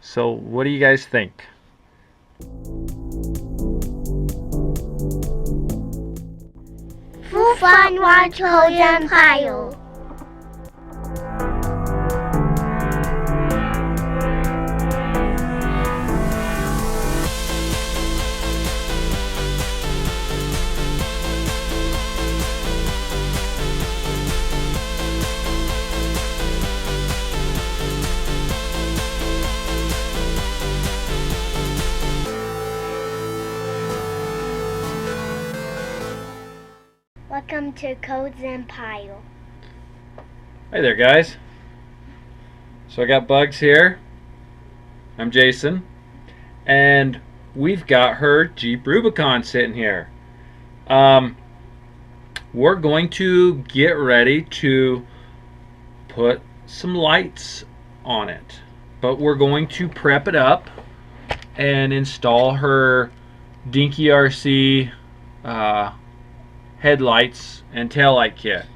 So what do you guys think? For fun, watch CodesEmpire. Welcome to CodesEmpire. Hey there, guys. So I got Bugs here. I'm Jason. And we've got her Jeep Rubicon sitting here. We're going to get ready to put some lights on it. But we're going to prep it up and install her Dinky RC headlights and taillight kit.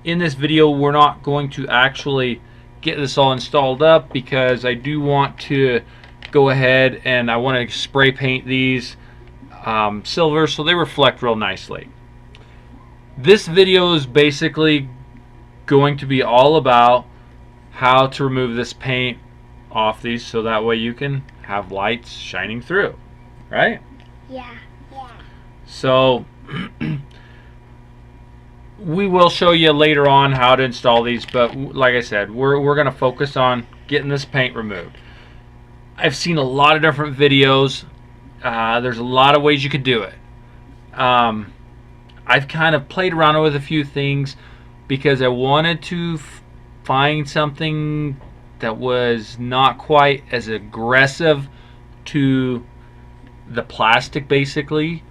In this video, we're not going to actually get this all installed up because I do want to go ahead and I want to spray paint these silver so they reflect real nicely. This video is basically going to be all about how to remove this paint off these so that way you can have lights shining through, right? Yeah. So we will show you later on how to install these, but like I said, we're going to focus on getting this paint removed. I've seen a lot of different videos. There's a lot of ways you could do it. I've kind of played around with a few things because I wanted to find something that was not quite as aggressive to the plastic, basically,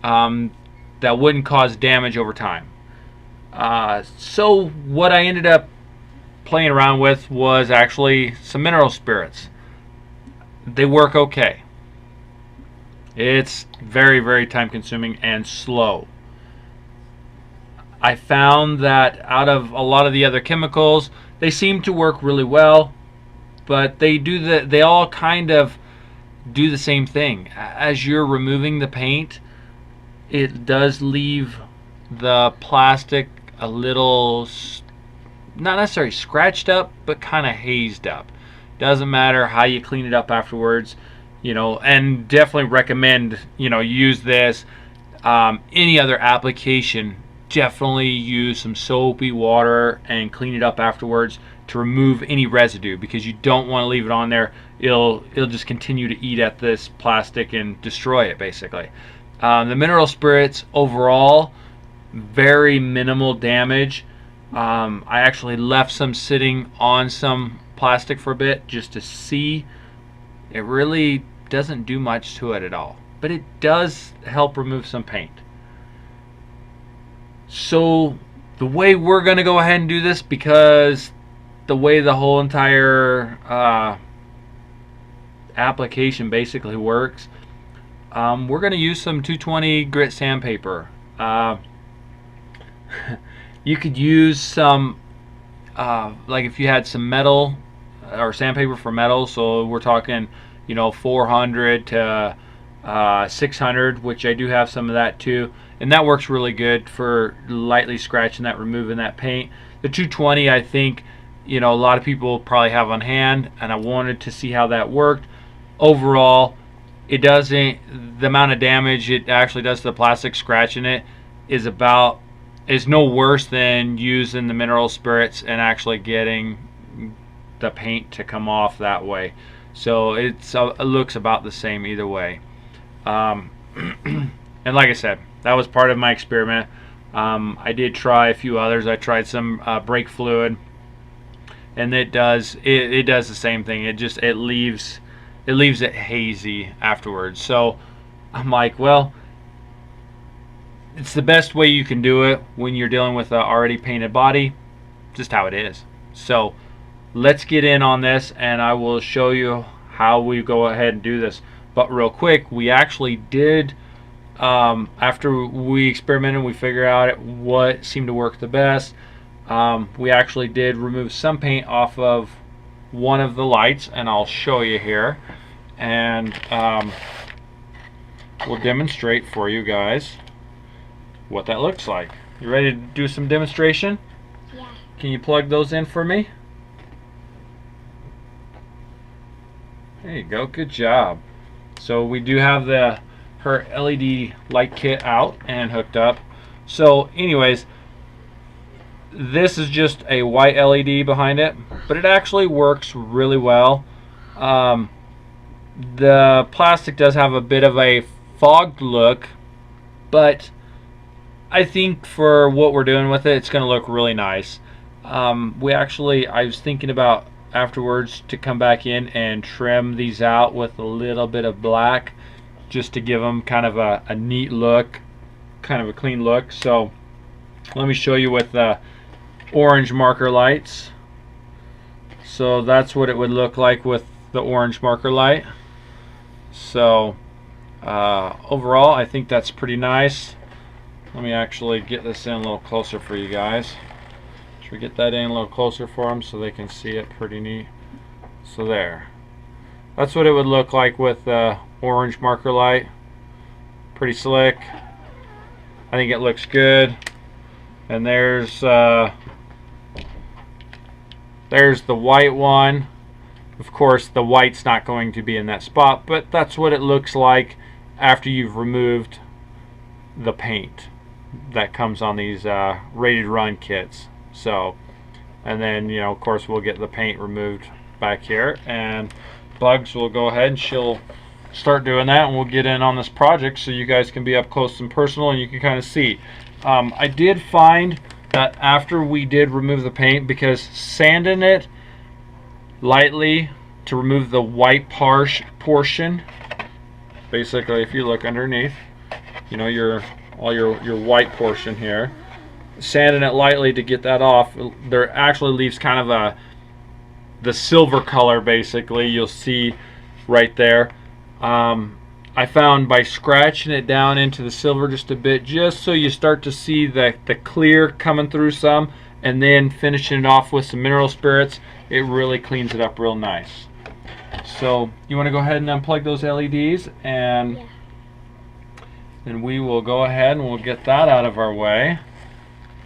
that wouldn't cause damage over time. So what I ended up playing around with was actually some mineral spirits. They work okay. It's very, very time consuming and slow. I found that out of a lot of the other chemicals, they seem to work really well, but they all kind of do the same thing. As you're removing the paint, it does leave the plastic a little, not necessarily scratched up, but kind of hazed up. Doesn't matter how you clean it up afterwards, and definitely recommend, use this. Any other application, definitely use some soapy water and clean it up afterwards to remove any residue, because you don't want to leave it on there. It'll just continue to eat at this plastic and destroy it, basically. The mineral spirits overall, very minimal damage. I actually left some sitting on some plastic for a bit just to see. It really doesn't do much to it at all, but it does help remove some paint. So the way we're going to go ahead and do this, because the way the whole entire application basically works, we're going to use some 220 grit sandpaper. You could use some, like if you had some metal or sandpaper for metal, so we're talking, 400 to 600, which I do have some of that too, and that works really good for lightly scratching that, removing that paint. The 220, I think, a lot of people probably have on hand, and I wanted to see how that worked. Overall, it doesn't, the amount of damage it actually does to the plastic, scratching it, is no worse than using the mineral spirits and actually getting the paint to come off that way. So it looks about the same either way. And like I said, that was part of my experiment. I did try a few others. I tried some brake fluid, and it does the same thing. It leaves it hazy afterwards. So I'm like, well, it's the best way you can do it when you're dealing with an already painted body, just how it is. So let's get in on this, and I will show you how we go ahead and do this. But real quick, we actually did, after we experimented, we figured out what seemed to work the best. We actually did remove some paint off of one of the lights, and I'll show you here, and we'll demonstrate for you guys what that looks like. You ready to do some demonstration? Yeah. Can you plug those in for me? There you go, good job. So we do have her LED light kit out and hooked up. So anyways, this is just a white LED behind it, but it actually works really well. The plastic does have a bit of a fogged look, but I think for what we're doing with it, it's going to look really nice. I was thinking about afterwards to come back in and trim these out with a little bit of black, just to give them kind of a neat look, kind of a clean look. So let me show you with the orange marker lights. So that's what it would look like with the orange marker light. So overall, I think that's pretty nice. Let me actually get this in a little closer for you guys. Should we get that in a little closer for them so they can see it pretty neat? So there. That's what it would look like with the orange marker light. Pretty slick. I think it looks good. And there's the white one. Of course, the white's not going to be in that spot, but that's what it looks like after you've removed the paint that comes on these rated run kits. So, and then, you know, of course, we'll get the paint removed back here, and Bugs will go ahead and she'll start doing that, and we'll get in on this project so you guys can be up close and personal and you can kind of see. I did find that after we did remove the paint, because sanding it lightly to remove the white portion, basically if you look underneath, you know, your white portion here, sanding it lightly to get that off, there actually leaves kind of the silver color, basically you'll see right there. I found by scratching it down into the silver just a bit, just so you start to see the clear coming through some, and then finishing it off with some mineral spirits, it really cleans it up real nice. So you want to go ahead and unplug those LEDs, and Yeah. then we will go ahead and we'll get that out of our way,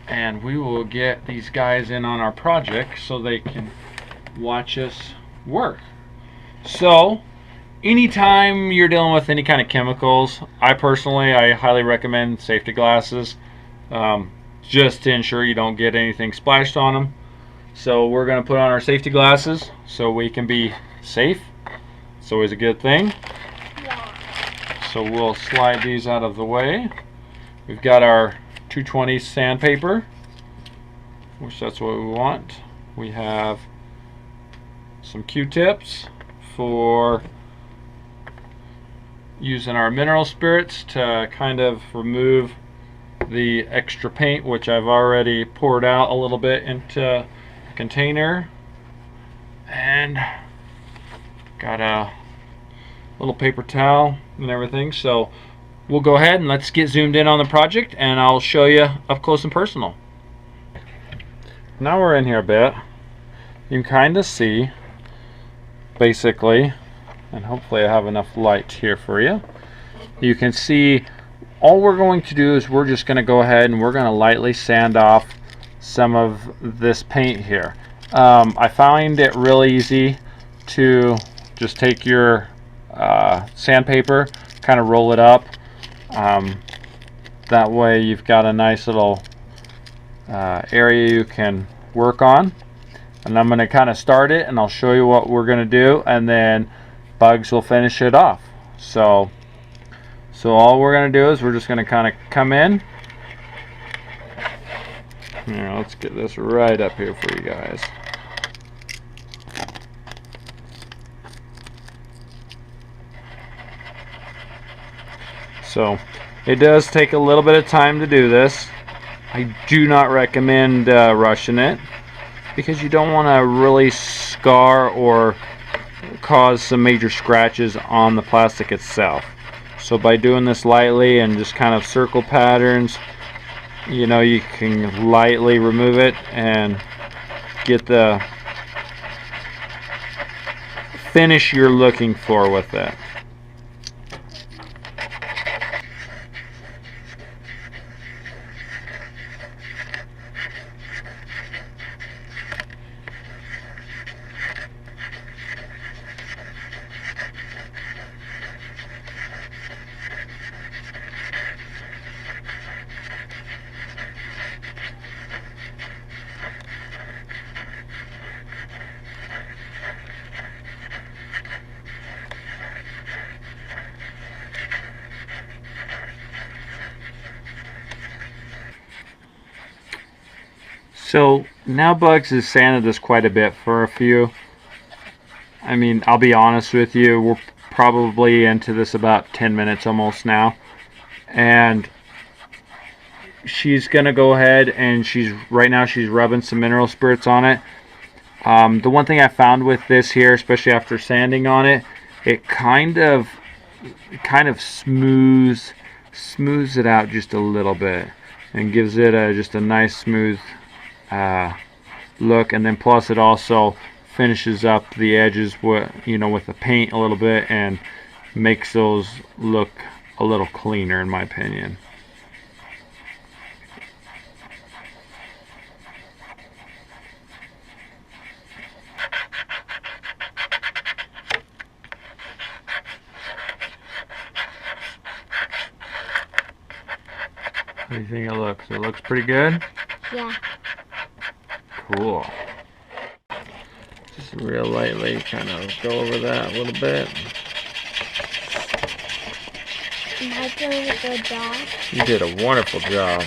and we will get these guys in on our project so they can watch us work. So anytime you're dealing with any kind of chemicals, I highly recommend safety glasses, just to ensure you don't get anything splashed on them. So we're going to put on our safety glasses so we can be safe. It's always a good thing. Yeah. So we'll slide these out of the way. We've got our 220 sandpaper, which that's what we want. We have some Q-tips for using our mineral spirits to kind of remove the extra paint, which I've already poured out a little bit into a container, and got a little paper towel and everything. So we'll go ahead and let's get zoomed in on the project, and I'll show you up close and personal. Now we're in here a bit, you can kind of see basically, and hopefully I have enough light here for you. You can see all we're going to do is we're just going to go ahead and we're going to lightly sand off some of this paint here. I find it really easy to just take your sandpaper, kind of roll it up. That way you've got a nice little area you can work on. And I'm going to kind of start it, and I'll show you what we're going to do, and then Bugs will finish it off. So all we're going to do is we're just going to kind of come in. Here, let's get this right up here for you guys. So it does take a little bit of time to do this. I do not recommend rushing it, because you don't want to really scar or cause some major scratches on the plastic itself. So by doing this lightly and just kind of circle patterns, you know, you can lightly remove it and get the finish you're looking for with it. So now Bugs has sanded this quite a bit for a few. I mean, I'll be honest with you, we're probably into this about 10 minutes almost now. And she's gonna go ahead and right now she's rubbing some mineral spirits on it. The one thing I found with this here, especially after sanding on it, it kind of smooths it out just a little bit and gives it just a nice smooth look. And then plus it also finishes up the edges with the paint a little bit and makes those look a little cleaner, in my opinion. How do you think it looks? It looks pretty good? Yeah. Cool. Just real lightly kind of go over that a little bit. Am I doing a good job? You did a wonderful job.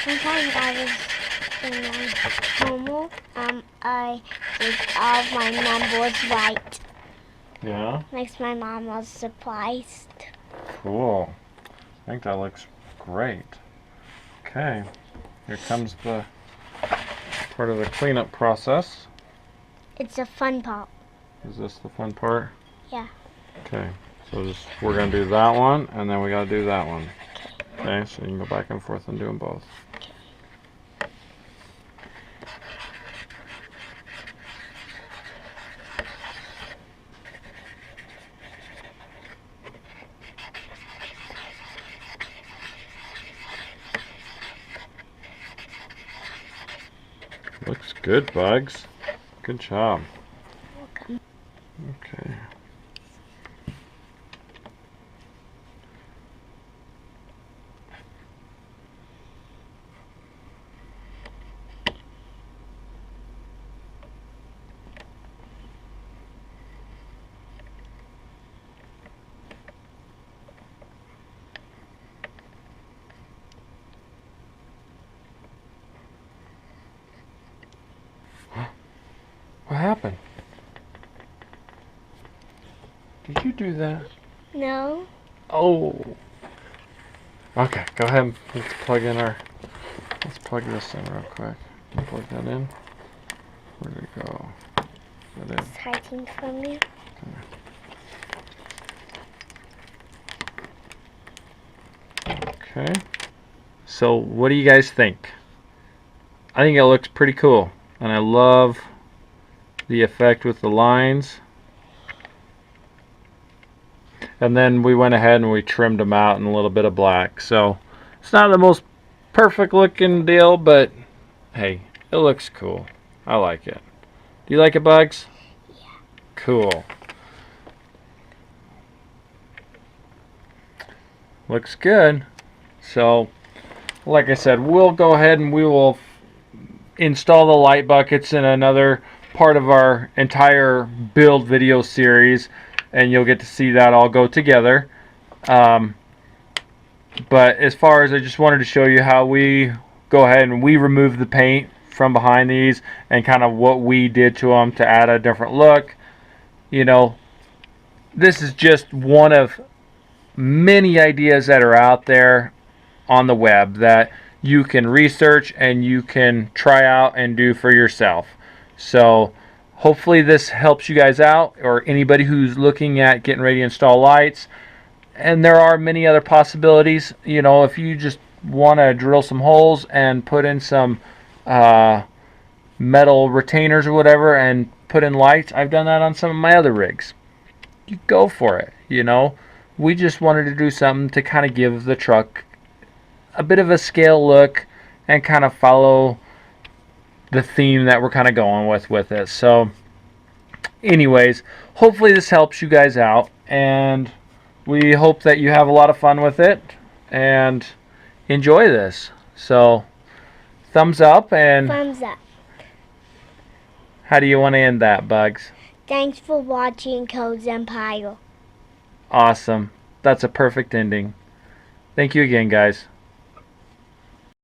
Sometimes I was in my homework, I did all my numbers right. Yeah? Makes my mom was surprised. Cool. I think that looks great. Okay. Here comes the part of the cleanup process. It's a fun part. Is this the fun part? Yeah. Okay. So we're going to do that one, and then we got to do that one. Okay, so you can go back and forth and do them both. Looks good, Bugs. Good job. Welcome. Okay. What happened? Did you do that? No. Oh. Okay, go ahead. Let's plug this in real quick. Plug that in. Where did it go? Put that in. It's hiding from me. Okay. So what do you guys think? I think it looks pretty cool. And I love the effect with the lines. And then we went ahead and we trimmed them out in a little bit of black. So it's not the most perfect looking deal, but hey, it looks cool. I like it. Do you like it, Bugs? Yeah. Cool. Looks good. So like I said, we'll go ahead and we will install the light buckets in another part of our entire build video series, and you'll get to see that all go together. But as far as I just wanted to show you how we go ahead and we remove the paint from behind these and kind of what we did to them to add a different look. You know, this is just one of many ideas that are out there on the web that you can research and you can try out and do for yourself. So hopefully this helps you guys out, or anybody who's looking at getting ready to install lights. And there are many other possibilities. You know, if you just want to drill some holes and put in some metal retainers or whatever and put in lights. I've done that on some of my other rigs. You go for it, you know. We just wanted to do something to kind of give the truck a bit of a scale look and kind of follow the theme that we're kind of going with it. So anyways, hopefully this helps you guys out, and we hope that you have a lot of fun with it and enjoy this. So thumbs up, and Thumbs up. how do you want to end that, Bugs? Thanks for watching CodesEmpire. Awesome. That's a perfect ending. Thank you again, guys.